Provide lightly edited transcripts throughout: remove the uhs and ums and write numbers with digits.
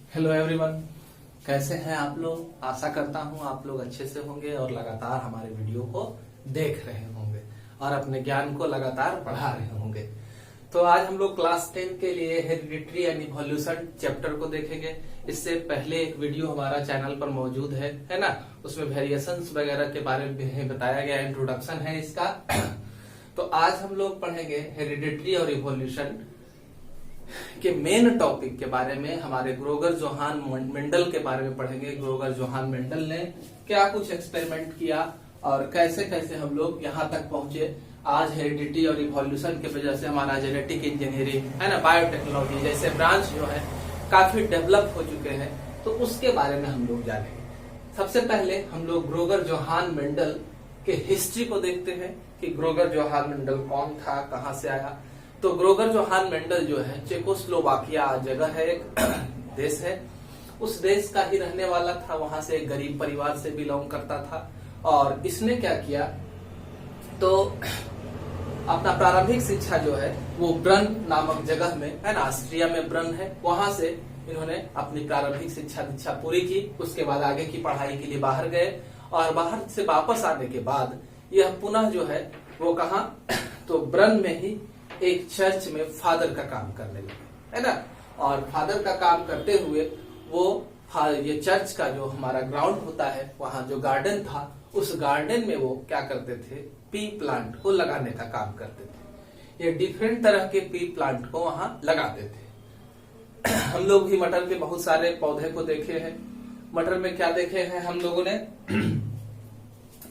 Hello everyone, कैसे हैं आप लोग। आशा करता हूं आप लोग अच्छे से होंगे और लगातार हमारे वीडियो को देख रहे होंगे और अपने ज्ञान को लगातार बढ़ा रहे होंगे। तो आज हम लोग क्लास 10 के लिए हेरिडिटरी एंड इवोल्यूशन चैप्टर को देखेंगे। इससे पहले एक वीडियो हमारा चैनल पर मौजूद है ना। उसमें वेरिएशंस वगैरह के बारे में बताया गया, इंट्रोडक्शन है इसका। तो आज हम लोग पढ़ेंगे हेरिडिटरी और इवोल्यूशन के मेन टॉपिक के बारे में। हमारे ग्रोगर जोहान मेंडल के बारे में पढ़ेंगे। ग्रोगर जोहान मेंडल ने क्या कुछ एक्सपेरिमेंट किया और कैसे कैसे हम लोग यहाँ तक पहुंचे। आज हेरिडिटी और इवोल्यूशन की वजह से हमारा जेनेटिक इंजीनियरिंग है ना, बायोटेक्नोलॉजी जैसे ब्रांच जो है काफी डेवलप हो चुके हैं। तो उसके बारे में हम लोग जानेंगे। सबसे पहले हम लोग ग्रोगर जोहान मेंडल के हिस्ट्री को देखते हैं कि ग्रोगर जोहान मेंडल कौन था, कहाँ से आया। तो ग्रोगर जोहान मेंडल जो है चेकोस्लोवाकिया जगह है, एक देश है। उस देश का ही रहने वाला था। वहां से एक गरीब परिवार से बिलोंग करता था। और इसने क्या किया, तो अपना प्रारंभिक शिक्षा जो है वो ब्रन नामक जगह में है ना, ऑस्ट्रिया में ब्रन है, वहां से इन्होंने अपनी प्रारंभिक शिक्षा पूरी की। उसके बाद आगे की पढ़ाई के लिए बाहर गए और बाहर से वापस आने के बाद यह पुनः जो है वो कहा, तो ब्रन में ही एक चर्च में फादर का काम करने लगे है ना। और फादर का काम करते हुए वो ये चर्च का जो हमारा ग्राउंड होता है, वहां जो गार्डन था, उस गार्डन में वो क्या करते थे, पी प्लांट को लगाने का काम करते थे। ये डिफरेंट तरह के पी प्लांट को वहां लगाते थे। हम लोग भी मटर के बहुत सारे पौधे को देखे हैं। मटर में क्या देखे हैं हम लोगों ने,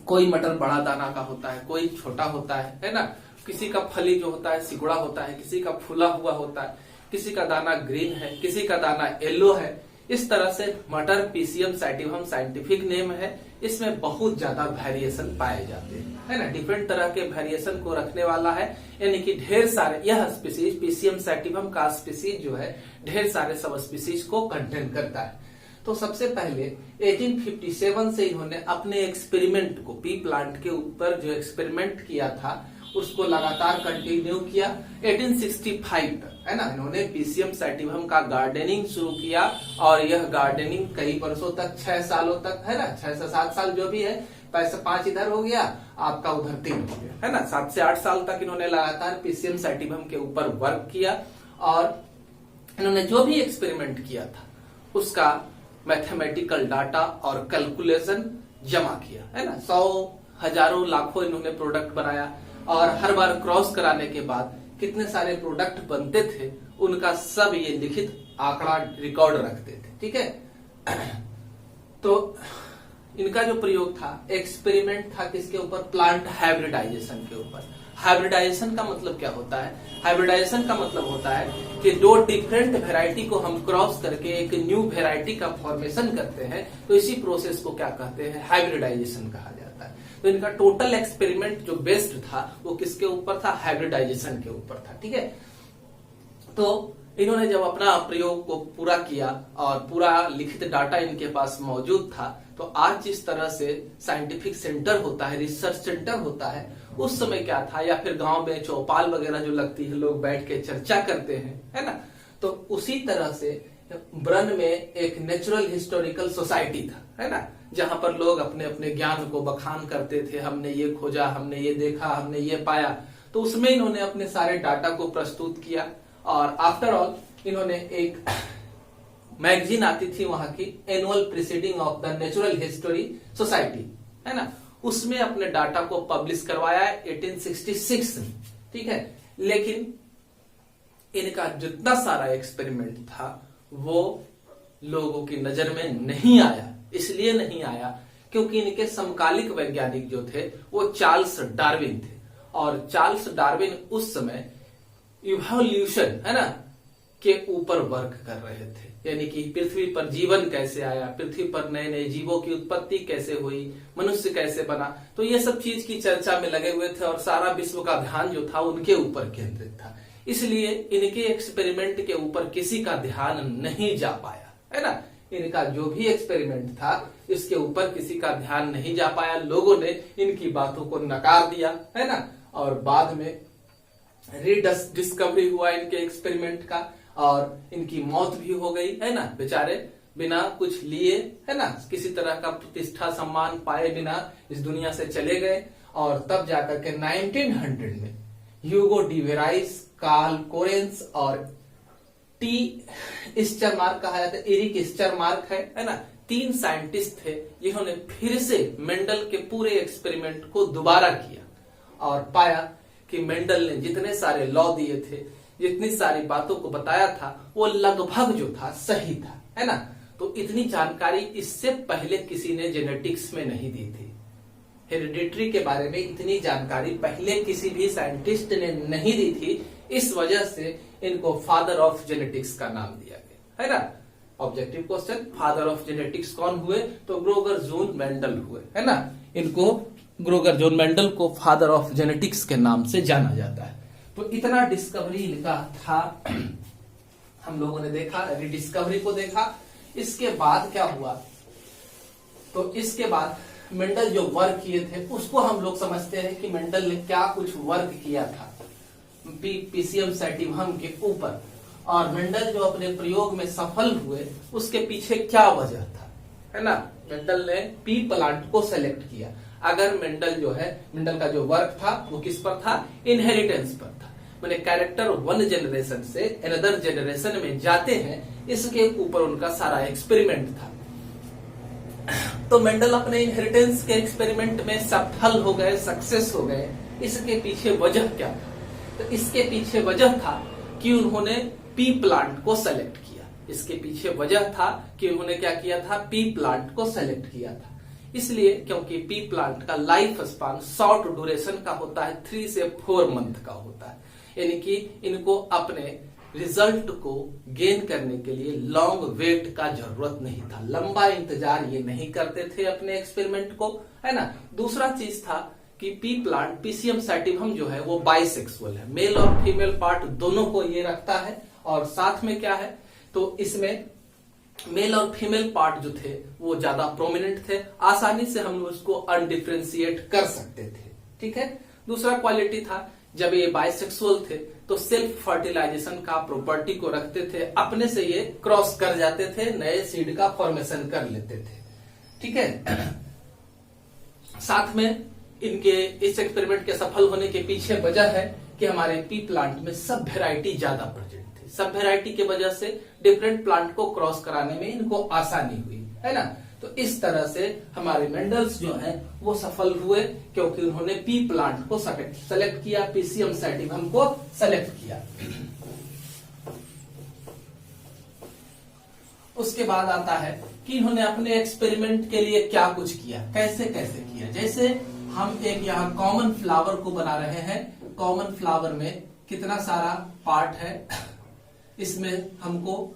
कोई मटर बड़ा दाना का होता है, कोई छोटा होता है ना। किसी का फली जो होता है सिकुड़ा होता है, किसी का फूला हुआ होता है, किसी का दाना ग्रीन है, किसी का दाना येलो है। इस तरह से मटर पीसियम सैटिवम साइंटिफिक नेम है। इसमें बहुत ज्यादा वेरिएशन पाए जाते हैं है ना। डिफरेंट तरह के वेरिएशन को रखने वाला है, यानी कि ढेर सारे यह स्पीसीज पीसियम सैटिवम का स्पीसीज जो है ढेर सारे सब स्पीसीज को कंटेन करता है। तो सबसे पहले 1857 से इन्होंने अपने एक्सपेरिमेंट को पी प्लांट के ऊपर जो एक्सपेरिमेंट किया था उसको लगातार कंटिन्यू किया। 1865 तक है ना, इन्होंने पीसियम सैटिवम का गार्डनिंग शुरू किया। और यह गार्डनिंग कई वर्षों तक, 6 सालों तक है ना, 6 से 7 साल जो भी है, पैसा 5 इधर हो गया, आपका उधर 3 हो गया है ना। 7 से 8 साल तक इन्होंने लगातार पीसियम सैटिवम के ऊपर वर्क किया। और इन्होंने जो भी एक्सपेरिमेंट किया था उसका मैथमेटिकल डाटा और कैलकुलेशन जमा किया है ना। 100, हजारों, लाखों इन्होंने प्रोडक्ट बनाया। और हर बार क्रॉस कराने के बाद कितने सारे प्रोडक्ट बनते थे उनका सब ये लिखित आंकड़ा रिकॉर्ड रखते थे, ठीक है। तो इनका जो प्रयोग था, एक्सपेरिमेंट था किसके ऊपर, प्लांट हाइब्रिडाइजेशन के ऊपर। हाइब्रिडाइजेशन का मतलब क्या होता है, हाइब्रिडाइजेशन का मतलब होता है कि 2 डिफरेंट वेराइटी को हम क्रॉस करके एक न्यू वेराइटी का फॉर्मेशन करते हैं। तो इसी प्रोसेस को क्या कहते हैं, हाइब्रिडाइजेशन कहा जाता है। तो इनका टोटल एक्सपेरिमेंट जो बेस्ड था वो किसके ऊपर था, हाइब्रिडाइजेशन के ऊपर था, ठीक है। तो इन्होंने जब अपना प्रयोग को पूरा किया और पूरा लिखित डाटा इनके पास मौजूद था, तो आज जिस तरह से साइंटिफिक सेंटर होता है, रिसर्च सेंटर होता है, उस समय क्या था, या फिर गांव में चौपाल वगैरह जो लगती है, लोग बैठ के चर्चा करते हैं है ना। तो उसी तरह से ब्रन में एक नेचुरल हिस्टोरिकल सोसाइटी था है ना, जहां पर लोग अपने अपने ज्ञान को बखान करते थे। हमने ये खोजा, हमने ये देखा, हमने ये पाया। तो उसमें इन्होंने अपने सारे डाटा को प्रस्तुत किया। और आफ्टर ऑल इन्होंने एक मैगजीन आती थी वहां की, annual preceding of the natural history society है ना, उसमें अपने डाटा को पब्लिश करवाया 1866 में, ठीक है। लेकिन इनका जितना सारा एक्सपेरिमेंट था वो लोगों की नजर में नहीं आया। इसलिए नहीं आया क्योंकि इनके समकालिक वैज्ञानिक जो थे वो चार्ल्स डार्विन थे। और चार्ल्स डार्विन उस समय इवोल्यूशन है ना के ऊपर वर्क कर रहे थे, यानी कि पृथ्वी पर जीवन कैसे आया, पृथ्वी पर नए नए जीवों की उत्पत्ति कैसे हुई, मनुष्य कैसे बना। तो ये सब चीज की चर्चा में लगे हुए थे और सारा विश्व का ध्यान जो था उनके ऊपर केंद्रित था। इसलिए इनके एक्सपेरिमेंट के ऊपर किसी का ध्यान नहीं जा पाया है ना। इनका जो भी एक्सपेरिमेंट था इसके ऊपर किसी का ध्यान नहीं जा पाया। लोगों ने इनकी बातों को नकार दिया है ना। और बाद में डिस्कवरी हुआ इनके एक्सपेरिमेंट का। और इनकी मौत भी हो गई है ना, बेचारे बिना कुछ लिए, है ना, किसी तरह का प्रतिष्ठा सम्मान पाए बिना इस दुनिया से चले गए। और तब जाकर के 1900 में ह्यूगो डी वेराइस, कार्ल कोरेंस और टी स्टरमार्क कहा जाता है, एरिक स्टरमार्क है ना, 3 साइंटिस्ट थे जिन्होंने फिर से मेंडल के पूरे एक्सपेरिमेंट को दोबारा किया और पाया कि मेंडल ने जितने सारे लॉ दिए थे, जितनी सारी बातों को बताया था, वो लगभग जो था सही था, है ना। तो इतनी जानकारी इससे पहले किसी ने जेनेटिक्स में नहीं दी थी। हेरिडिटरी के बारे में इतनी जानकारी पहले किसी भी साइंटिस्ट ने नहीं दी थी, इस वजह से इनको फादर ऑफ जेनेटिक्स का नाम दिया गया, है ना। Objective question, father of genetics कौन हुए? तो ग्रोगर जून मेंडल हुए, है ना। इनको ग्रोगर जून मेंडल को फादर ऑफ जेनेटिक्स के नाम से जाना जाता है। तो इतना डिस्कवरी इनका था, हम लोगों ने देखा, रिडिस्कवरी को देखा। इसके बाद क्या हुआ? तो इसके बाद मेंडल जो वर्क किए थे उसको हम लोग समझते हैं कि मेंडल ने क्या कुछ वर्क किया था पीसीएम सैटिवम के ऊपर, और मेंडल जो अपने प्रयोग में सफल हुए उसके पीछे क्या वजह था, है ना। मेंडल ने पी प्लांट को सेलेक्ट किया। अगर मेंडल जो है, मेंडल का जो वर्क था वो किस पर था? इनहेरिटेंस पर था। मैंने कैरेक्टर वन जनरेशन से अनदर जनरेशन में जाते हैं, इसके ऊपर उनका सारा एक्सपेरिमेंट था। तो मेंडल अपने इनहेरिटेंस के एक्सपेरिमेंट में सफल हो गए, सक्सेस हो गए। इसके पीछे वजह क्या था? तो इसके पीछे वजह था कि उन्होंने पी प्लांट को सेलेक्ट किया। इसके पीछे वजह था कि उन्होंने क्या किया था? पी प्लांट को सेलेक्ट किया था। इसलिए क्योंकि पी प्लांट का लाइफ स्पान शॉर्ट ड्यूरेशन का होता है, 3 से 4 मंथ का होता है, यानी कि इनको अपने रिजल्ट को गेन करने के लिए लॉन्ग वेट का जरूरत नहीं था, लंबा इंतजार ये नहीं करते थे अपने एक्सपेरिमेंट को, है ना। दूसरा चीज था कि पी प्लांट, पीसीएम सैटिवम जो है वो बाइसेक्सुअल है, मेल और फीमेल पार्ट दोनों को ये रखता है। और साथ में क्या है, तो इसमें मेल और फीमेल पार्ट जो थे वो ज्यादा प्रोमिनेंट थे, आसानी से हम उसको अनडिफ्रेंशिएट कर सकते थे, ठीक है। दूसरा क्वालिटी था, जब ये बाइसेक्सुअल थे तो सेल्फ फर्टिलाइजेशन का प्रॉपर्टी को रखते थे, अपने से ये क्रॉस कर जाते थे, नए सीड का फॉर्मेशन कर लेते थे, ठीक है। साथ में इनके इस एक्सपेरिमेंट के सफल होने के पीछे वजह है कि हमारे पी प्लांट में सब वेराइटी ज्यादा प्रेजेंट थी। सब वेराइटी की वजह से डिफरेंट प्लांट को क्रॉस कराने में इनको आसानी हुई, है ना। तो इस तरह से हमारे मेंडल्स जो हैं वो सफल हुए क्योंकि उन्होंने पी प्लांट को सेलेक्ट किया, पीसीएम सैटिवम को सेलेक्ट किया। उसके बाद आता है कि इन्होंने अपने एक्सपेरिमेंट के लिए क्या कुछ किया, कैसे कैसे किया। जैसे हम एक यहाँ कॉमन फ्लावर को बना रहे हैं। कॉमन फ्लावर में कितना सारा पार्ट है, इसमें हमको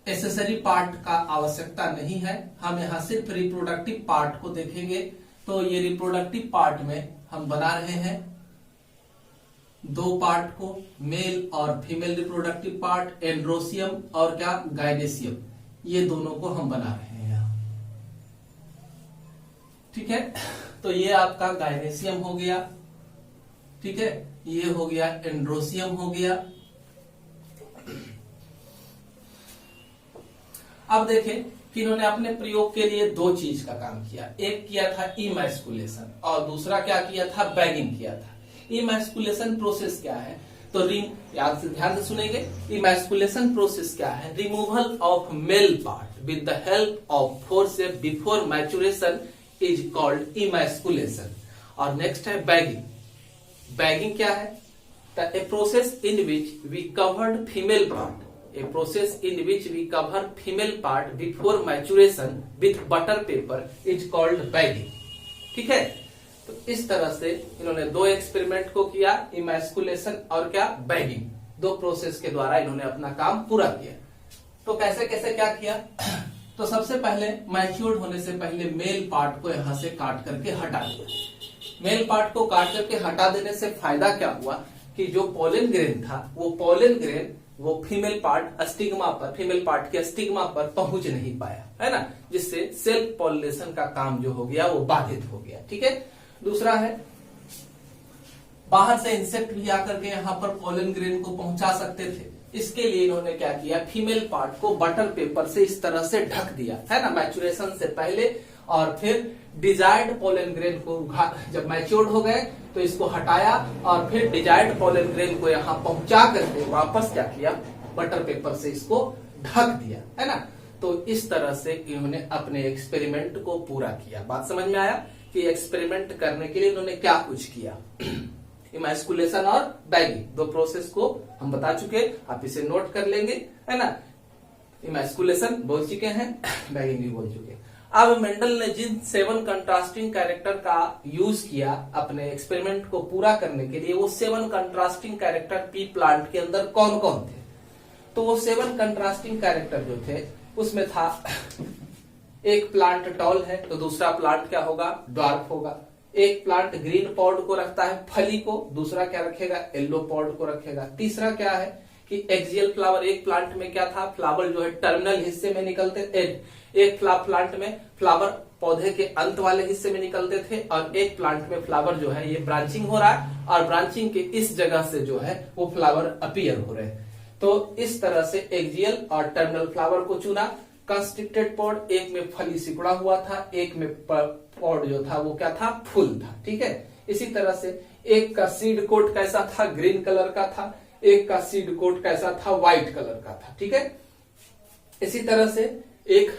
एसेसरी पार्ट का आवश्यकता नहीं है, हम यहाँ सिर्फ रिप्रोडक्टिव पार्ट को देखेंगे। तो ये रिप्रोडक्टिव पार्ट में हम बना रहे हैं 2 पार्ट को, मेल और फीमेल रिप्रोडक्टिव पार्ट, एंड्रोसियम और क्या, गाइनेसियम, ये दोनों को हम बना रहे हैं यहाँ, ठीक है। तो ये आपका गाइनेसियम हो गया, ठीक है, ये हो गया एंड्रोसियम हो गया। अब देखें कि इन्होंने अपने प्रयोग के लिए 2 चीज का काम किया। एक किया था इमैस्कुलेशन और दूसरा क्या किया था? बैगिंग किया था। इमैस्कुलेशन प्रोसेस क्या है? तो याद से ध्यान से सुनेंगे। इमैस्कुलेशन प्रोसेस क्या है? Removal of male part with the help of forcep before maturation is called emasculation. और नेक्स्ट है बैगिंग। बैगिंग क्या है? A process in which we covered female part, a process in which we cover female part before maturation with butter paper is called bagging, ठीक है। तो इस तरह से इन्होंने 2 एक्सपेरिमेंट को किया, इमैस्कुलेशन और क्या, बैगिंग। 2 प्रोसेस के द्वारा इन्होंने अपना काम पूरा किया। तो कैसे कैसे क्या किया? तो सबसे पहले मैच्योर्ड होने से पहले मेल पार्ट को यहां से काट करके हटा दिया। मेल पार्ट को काट करके हटा देने से फायदा क्या हुआ कि जो पोलन ग्रेन था वो पोलन ग्रेन वो फीमेल पार्ट स्टिग्मा पर, फीमेल पार्ट के स्टिग्मा पर पहुंच नहीं पाया, है ना, जिससे सेल्फ पॉलिनेशन का काम जो हो गया वो बाधित हो गया, ठीक है। दूसरा है बाहर से इंसेक्ट भी आकर के यहाँ पर पोलन ग्रेन को पहुंचा सकते थे, इसके लिए इन्होंने क्या किया, फीमेल पार्ट को बटर पेपर से इस तरह से ढक दिया है ना, मैचुरेशन से पहले। और फिर डिजायर्ड पोलन ग्रेन को जब मैच्योर्ड हो गए तो इसको हटाया और फिर डिजायर्ड पोलन ग्रेन को यहाँ पहुंचा करके वापस क्या किया, बटर पेपर से इसको ढक दिया है ना। तो इस तरह से इन्होंने अपने एक्सपेरिमेंट को पूरा किया। बात समझ में आया कि एक्सपेरिमेंट करने के लिए इन्होंने क्या कुछ किया। इमैस्कुलेशन और बैगिंग दो प्रोसेस को हम बता चुके, आप इसे नोट कर लेंगे है ना। इमैस्कुलेशन बोल चुके हैं, बैगिंग भी बोल चुके हैं। अब मेंडल ने जिन 7 कंट्रास्टिंग कैरेक्टर का यूज किया अपने एक्सपेरिमेंट को पूरा करने के लिए, वो 7 कंट्रास्टिंग कैरेक्टर पी प्लांट के अंदर कौन कौन थे। तो वो 7 कंट्रास्टिंग कैरेक्टर जो थे उसमें था, एक प्लांट टॉल है तो दूसरा प्लांट क्या होगा, ड्वार्फ होगा। एक प्लांट ग्रीन पॉड को रखता है फली को, दूसरा क्या रखेगा, येलो पॉड को रखेगा। तीसरा क्या है कि एक्सियल फ्लावर, एक प्लांट में क्या था, फ्लावर जो है टर्मिनल हिस्से में निकलते थे, एक प्लांट में फ्लावर पौधे के अंत वाले हिस्से में निकलते थे, और एक प्लांट में फ्लावर जो है ये ब्रांचिंग हो रहा है और ब्रांचिंग के इस जगह से जो है वो फ्लावर अपीयर हो रहे हैं। तो इस तरह से एक्सियल और टर्मिनल फ्लावर को चुना। कंस्ट्रिक्टेड पॉड, एक में फली सिकुड़ा हुआ था, एक में पॉड जो था वो क्या था, फूल था, ठीक है। इसी तरह से एक का सीड कोट कैसा था, ग्रीन कलर का था, एक का सीड कोट कैसा था, व्हाइट कलर का था, ठीक है। इसी तरह से एक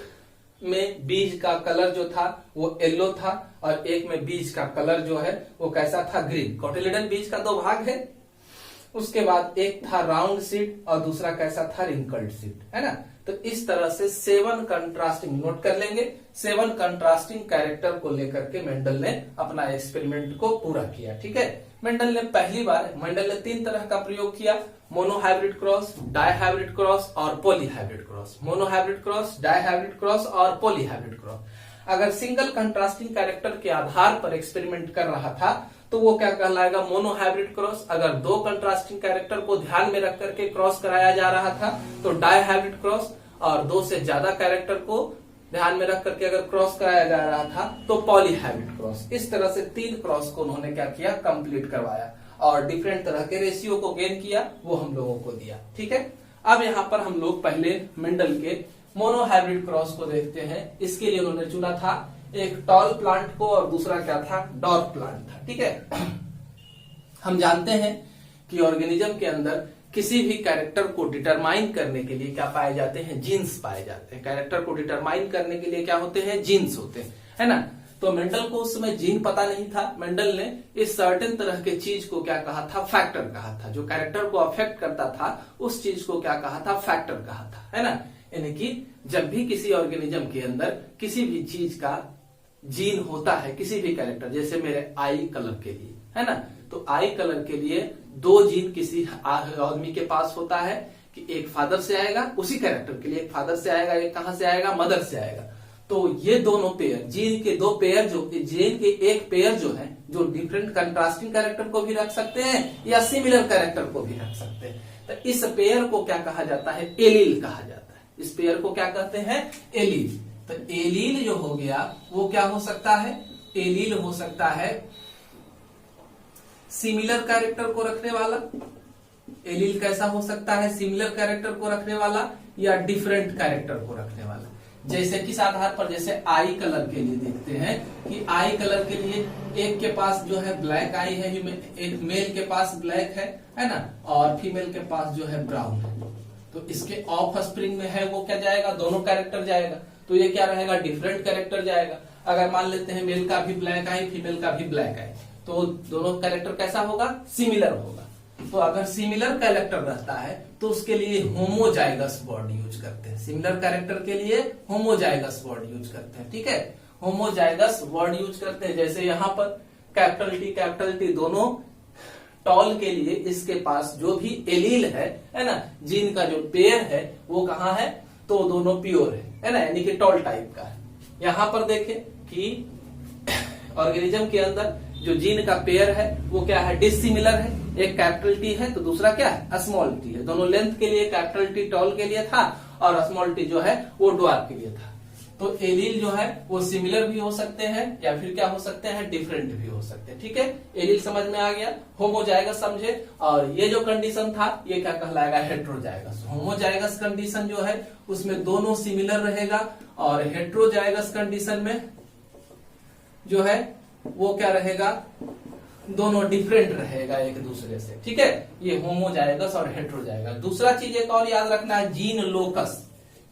में बीज का कलर जो था वो येलो था और एक में बीज का कलर जो है वो कैसा था, ग्रीन। कोटिलिडन बीज का 2 भाग है। उसके बाद एक था राउंड सीड और दूसरा कैसा था, रिंकल्ड सीड, है ना। तो इस तरह से 7 कंट्रास्टिंग, नोट कर लेंगे, 7 कंट्रास्टिंग कैरेक्टर को लेकर के मेंडल ने अपना एक्सपेरिमेंट को पूरा किया, ठीक है। मेंडल ने 3 तरह का प्रयोग किया, मोनोहाइब्रिड क्रॉस, डायहाइब्रिड क्रॉस और polyhybrid cross. Monohybrid cross, dihybrid cross और पॉलीहाइब्रिड क्रॉस। अगर सिंगल कंट्रास्टिंग कैरेक्टर के आधार पर एक्सपेरिमेंट कर रहा था तो वो क्या कहलाएगा, मोनोहाइब्रिड क्रॉस। अगर 2 कंट्रास्टिंग कैरेक्टर को ध्यान में रख करके क्रॉस कराया जा रहा था तो डायहाइब्रिड क्रॉस, और 2 से ज्यादा कैरेक्टर को ध्यान में रख करके अगर क्रॉस कराया जा रहा था तो पॉलीहाइब्रिड क्रॉस। इस तरह से 3 क्रॉस को उन्होंने क्या किया, कंप्लीट करवाया और डिफरेंट तरह के रेशियो को गेन किया, वो हम लोगों को दिया, ठीक है। अब यहाँ पर हम लोग पहले मेंडल के मोनोहाइब्रिड क्रॉस को देखते हैं। इसके लिए उन्होंने चुना था एक टॉल प्लांट को और दूसरा क्या था, डॉर्फ प्लांट था, ठीक है। हम जानते हैं कि ऑर्गेनिज्म के अंदर किसी भी कैरेक्टर को डिटरमाइन करने के लिए क्या पाए जाते हैं, जीन्स पाए जाते हैं। कैरेक्टर को डिटरमाइन करने के लिए क्या होते हैं, जीन्स होते हैं, है ना। तो मेंडल को उस समय जीन पता नहीं था। मेंडल ने इस सर्टेन तरह के चीज को क्या कहा था, फैक्टर कहा था। जो कैरेक्टर को अफेक्ट करता था उस चीज को क्या कहा था, फैक्टर कहा था, है ना। यानी कि जब भी किसी ऑर्गेनिज्म के अंदर किसी भी चीज का जीन होता है, किसी भी कैरेक्टर, जैसे मेरे आई कलर के लिए, है ना, तो आई कलर के लिए 2 जीन किसी आदमी के पास होता है कि एक फादर से आएगा, उसी कैरेक्टर के लिए एक फादर से आएगा, एक कहां से आएगा, मदर से आएगा। तो ये दोनों पेयर, जीन के 2 पेयर, जो जीन के एक पेयर जो है, जो डिफरेंट कंट्रास्टिंग कैरेक्टर को भी रख सकते हैं या सिमिलर कैरेक्टर को भी रख सकते हैं। तो इस पेयर को क्या कहा जाता है, एलील कहा जाता है। इस पेयर को क्या कहते हैं, एलील। तो एलील जो हो गया वो क्या हो सकता है, एलील हो सकता है सिमिलर कैरेक्टर को रखने वाला। एलील कैसा हो सकता है, सिमिलर कैरेक्टर को रखने वाला या डिफरेंट कैरेक्टर को रखने वाला। जैसे किस आधार पर, जैसे आई कलर के लिए देखते हैं कि आई कलर के लिए एक के पास जो है ब्लैक आई है, एक मेल के पास ब्लैक है ना, और फीमेल के पास जो है ब्राउन है। तो इसके ऑफ स्प्रिंग में है वो क्या जाएगा, दोनों कैरेक्टर जाएगा। तो ये क्या रहेगा, डिफरेंट कैरेक्टर जाएगा। अगर मान लेते हैं मेल का भी ब्लैक आई, फीमेल का भी ब्लैक आई, तो दोनों कैरेक्टर कैसा होगा, सिमिलर होगा। तो अगर सिमिलर कैरेक्टर रहता है तो उसके लिए होमोजाइगस वर्ड यूज करते हैं। सिमिलर कैरेक्टर के लिए होमोजाइगस वर्ड यूज करते हैं, ठीक है। होमोजाइगस वर्ड यूज करते हैं। जैसे यहाँ पर कैपिटल टी दोनों टॉल के लिए इसके पास जो भी एलील है ना, जीन का जो पेयर है वो कहाँ है, तो दोनों प्योर है ना, यानी कि टॉल टाइप का है। यहाँ पर देखें कि ऑर्गेनिज्म के अंदर जो जीन का पेयर है वो क्या है, डिसिमिलर है। एक कैपिटल टी है तो दूसरा क्या है, स्मॉल टी है। दोनों लेंथ के लिए कैपिटल टी टॉल के लिए था और स्मॉल टी जो है वो ड्वार्फ के लिए था। तो एलील जो है वो सिमिलर भी हो सकते हैं या फिर क्या हो सकते हैं, डिफरेंट भी हो सकते हैं। ठीक है, एलील समझ में आ गया, होमोजाइगस समझे। और ये जो कंडीशन था ये क्या कहलाएगा, हेट्रोजाइगस। होमोजाइगस कंडीशन जो है उसमें दोनों सिमिलर रहेगा, और हेट्रोजाइगस कंडीशन में जो है वो क्या रहेगा, दोनों डिफरेंट रहेगा एक दूसरे से। ठीक है, ये होमोजाइगस और हेट्रोजाइगस। दूसरा चीज एक और याद रखना है, जीन लोकस।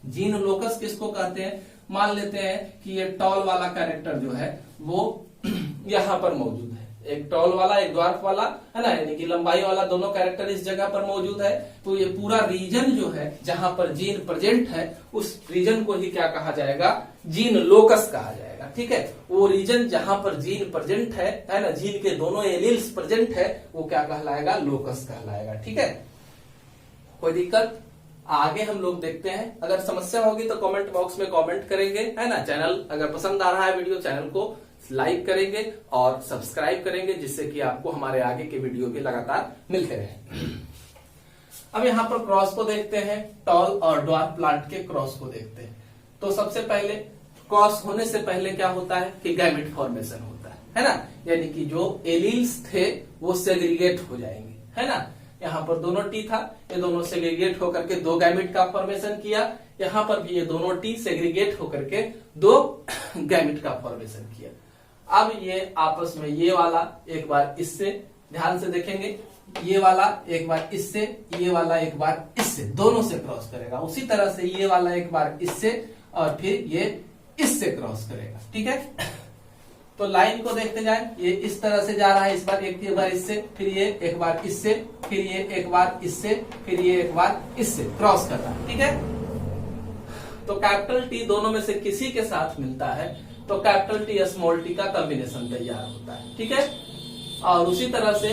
जीन लोकस किसको कहते हैं, मान लेते हैं कि ये टॉल वाला कैरेक्टर जो है वो यहाँ पर मौजूद है, एक टॉल वाला एक ड्वार्फ वाला है ना, यानी कि लंबाई वाला दोनों कैरेक्टर इस जगह पर मौजूद है। तो ये पूरा रीजन जो है जहां पर जीन प्रेजेंट है उस रीजन को ही क्या कहा जाएगा, जीन लोकस कहा जाएगा। ठीक है, वो रीजन जहां पर जीन प्रेजेंट है ना, जीन के दोनों एलील्स प्रेजेंट है, वो क्या कहलाएगा, लोकस कहलाएगा। ठीक है, कोई दिक्कत, आगे हम लोग देखते हैं। अगर समस्या होगी तो कमेंट बॉक्स में कमेंट करेंगे, है ना। चैनल अगर पसंद आ रहा है वीडियो, चैनल को लाइक करेंगे और सब्सक्राइब करेंगे, जिससे कि आपको हमारे आगे के वीडियो भी लगातार मिलते रहे। अब यहाँ पर क्रॉस को देखते हैं, टॉल और ड्वार्फ प्लांट के क्रॉस को देखते हैं। तो सबसे पहले क्रॉस होने से पहले क्या होता है कि गैमेट फॉर्मेशन होता है ना, यानी कि जो एलील्स थे वो सेग्रीगेट हो जाएंगे, है ना। यहाँ पर दोनों टी था, ये दोनों सेग्रीगेट होकर के दो गैमेट का फॉर्मेशन किया। यहाँ पर भी ये दोनों टी सेग्रीगेट होकर के दो गैमेट का फॉर्मेशन किया। अब ये आपस में ये वाला एक बार इससे, ध्यान से देखेंगे, ये वाला एक बार इससे, ये वाला एक बार इससे, दोनों से क्रॉस करेगा। उसी तरह से ये वाला एक बार इससे और फिर ये इससे क्रॉस करेगा। ठीक है, तो लाइन को देखते जाएं, ये इस तरह से जा रहा है, इस बार एक बार इससे, फिर ये एक बार इससे, फिर ये एक बार इससे, फिर ये एक बार इससे क्रॉस कर रहा है। ठीक है, तो कैपिटल टी दोनों में से किसी के साथ मिलता है तो कैपिटल टी स्मॉल टी का कॉम्बिनेशन तैयार होता है। ठीक है, और उसी तरह से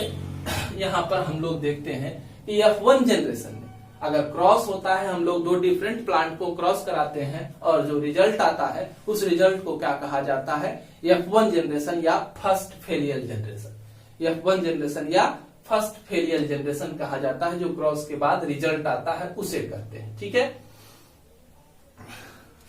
यहाँ पर हम लोग देखते हैं कि F1 जनरेशन में अगर क्रॉस होता है, हम लोग दो डिफरेंट प्लांट को क्रॉस कराते हैं और जो रिजल्ट आता है उस रिजल्ट को क्या कहा जाता है, F1 जनरेशन या first failure generation. F1 generation या फर्स्ट फेलियर जनरेशन कहा जाता है, जो क्रॉस के बाद रिजल्ट आता है उसे कहते हैं। ठीक है,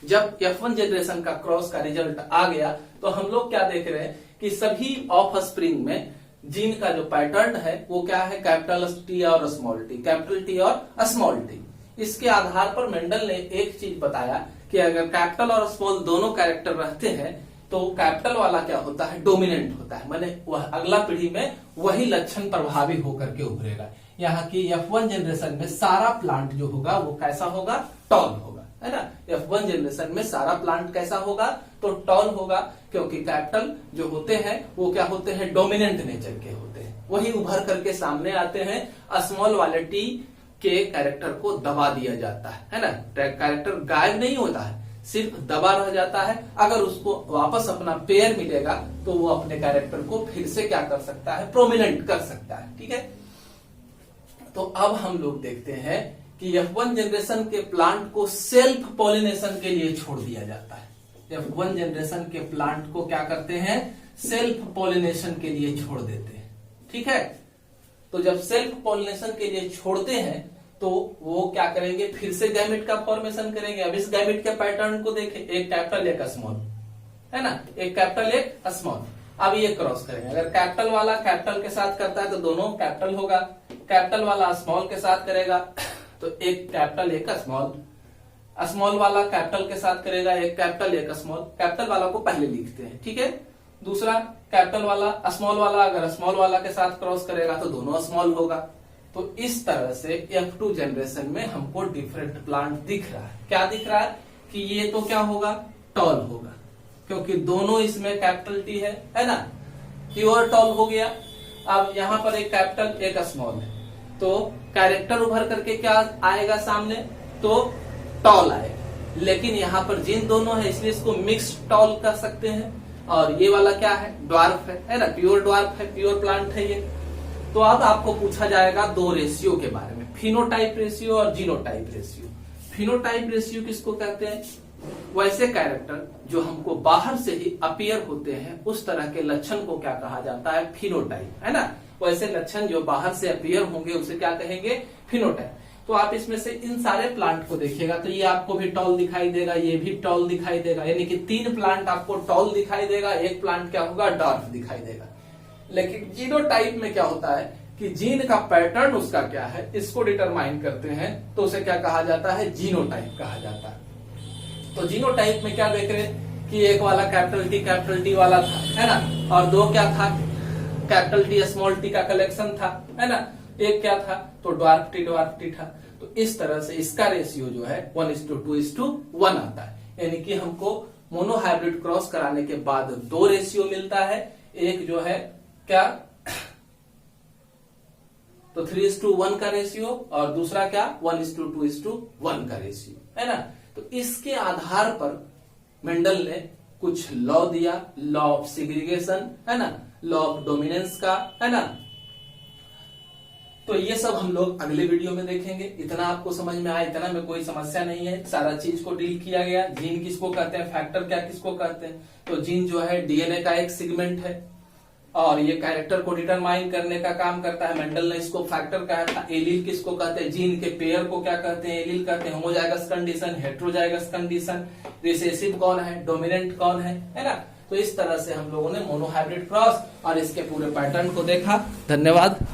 जब F1 जनरेशन का क्रॉस का रिजल्ट आ गया तो हम लोग क्या देख रहे हैं कि सभी ऑफ स्प्रिंग में जीन का जो पैटर्न है वो क्या है, कैपिटल टी और स्मॉल टी, कैपिटल टी और स्मॉल टी। इसके आधार पर मेंडल ने एक चीज बताया कि अगर कैपिटल और स्मॉल दोनों कैरेक्टर रहते हैं तो कैपिटल वाला क्या होता है, डोमिनेंट होता है, माने वह अगला पीढ़ी में वही लक्षण प्रभावी होकर के उभरेगा। यहाँ की F1 जनरेशन में सारा प्लांट जो होगा वो कैसा होगा, टॉल होगा, है ना। F1 जनरेशन में सारा प्लांट कैसा होगा, तो टॉल होगा, क्योंकि कैपिटल जो होते हैं वो क्या होते हैं, डोमिनेंट नेचर के होते हैं, वही उभर करके सामने आते हैं। स्मॉल वाले टी के कैरेक्टर को दबा दिया जाता है ना। कैरेक्टर गायब नहीं होता है, सिर्फ दबा रह जाता है। अगर उसको वापस अपना पेयर मिलेगा तो वो अपने कैरेक्टर को फिर से क्या कर सकता है, प्रोमिनेंट कर सकता है। ठीक है, तो अब हम लोग देखते हैं कि F1 जनरेशन के प्लांट को सेल्फ पॉलिनेशन के लिए छोड़ दिया जाता है। F1 जनरेशन के प्लांट को क्या करते हैं, सेल्फ पॉलिनेशन के लिए छोड़ देते हैं। ठीक है, तो जब सेल्फ पॉलिनेशन के लिए छोड़ते हैं तो वो क्या करेंगे, फिर से गैमेट का फॉर्मेशन करेंगे। अब इस गैमेट के पैटर्न को देखें, एक कैपिटल एक स्मॉल, है ना, एक कैपिटल एक स्मॉल। अब ये क्रॉस करेंगे, अगर कैपिटल वाला कैपिटल के साथ करता है तो दोनों कैपिटल होगा, कैपिटल वाला स्मॉल के साथ करेगा तो एक कैपिटल एक स्मॉल, स्मॉल वाला कैपिटल के साथ करेगा एक कैपिटल एक स्मॉल। कैपिटल वाला को पहले लिखते हैं। ठीक है, दूसरा कैपिटल वाला स्मॉल वाला अगर स्मॉल वाला के साथ क्रॉस करेगा तो दोनों स्मॉल होगा। तो इस तरह से F2 जनरेशन में हमको डिफरेंट प्लांट दिख रहा है। क्या दिख रहा है कि ये तो क्या होगा, टॉल होगा, क्योंकि दोनों इसमें कैपिटल टी है ना, प्योर टॉल हो गया। अब यहाँ पर एक कैपिटल एक स्मॉल है तो कैरेक्टर उभर करके क्या आएगा सामने, तो टॉल आएगा। लेकिन यहाँ पर जीन दोनों है इसलिए इसको मिक्स्ड टॉल कर सकते हैं। और ये वाला क्या है, ड्वार्फ है ना, प्योर ड्वार्फ है, प्योर प्लांट है ये। तो अब आपको पूछा जाएगा दो रेशियो के बारे में, फिनोटाइप रेशियो और जीनोटाइप रेशियो। फिनोटाइप रेशियो किसको कहते हैं, वैसे कैरेक्टर जो हमको बाहर से ही अपीयर होते हैं उस तरह के लक्षण को क्या कहा जाता है, फिनोटाइप, है ना। वैसे लक्षण जो बाहर से अपीयर होंगे उसे क्या कहेंगे, फिनोटाइप। तो आप इसमें से इन सारे प्लांट को देखिएगा तो ये आपको भी टॉल दिखाई देगा, ये भी टॉल दिखाई देगा, यानी कि 3 प्लांट आपको टॉल दिखाई देगा, एक प्लांट क्या होगा, डॉर्फ दिखाई देगा। लेकिन जीनोटाइप में क्या होता है कि जीन का पैटर्न उसका क्या है इसको डिटरमाइन करते हैं, तो उसे क्या कहा जाता है, जीनोटाइप कहा जाता है। तो जीनोटाइप में क्या देख रहे हैं कि एक वाला कैपिटल टी वाला था, है ना, और 2 क्या था, कैपिटल टी स्मॉल टी का कलेक्शन था, है ना, एक क्या था, तो ड्वार्फ टी था। तो इस तरह से इसका रेशियो जो है 1:2:1 आता है, यानी कि हमको मोनोहाइब्रिड क्रॉस कराने के बाद 2 रेशियो मिलता है, एक जो है क्या, तो 3:1 का रेशियो, और दूसरा क्या 1:2:1 का रेशियो, है ना। तो इसके आधार पर मेंडल ने कुछ लॉ दिया, लॉ ऑफ सेग्रीगेशन, है ना, लॉ ऑफ डोमिनेंस का, है ना। तो ये सब हम लोग अगले वीडियो में देखेंगे। इतना आपको समझ में आया, इतना में कोई समस्या नहीं है, सारा चीज को डील किया गया। जीन किसको कहते हैं, फैक्टर क्या किसको कहते हैं, तो जीन जो है डीएनए का एक सेगमेंट है और ये कैरेक्टर को डिटरमाइन करने का काम करता है। मेंडल ने इसको फैक्टर कहा था। एलील किसको कहते हैं, जीन के पेयर को क्या कहते हैं, एलील कहते हैं। Homozygous condition, heterozygous condition, recessive कौन है, डोमिनेंट कौन है ना। तो इस तरह से हम लोगों ने मोनोहाइब्रिड क्रॉस और इसके पूरे पैटर्न को देखा। धन्यवाद।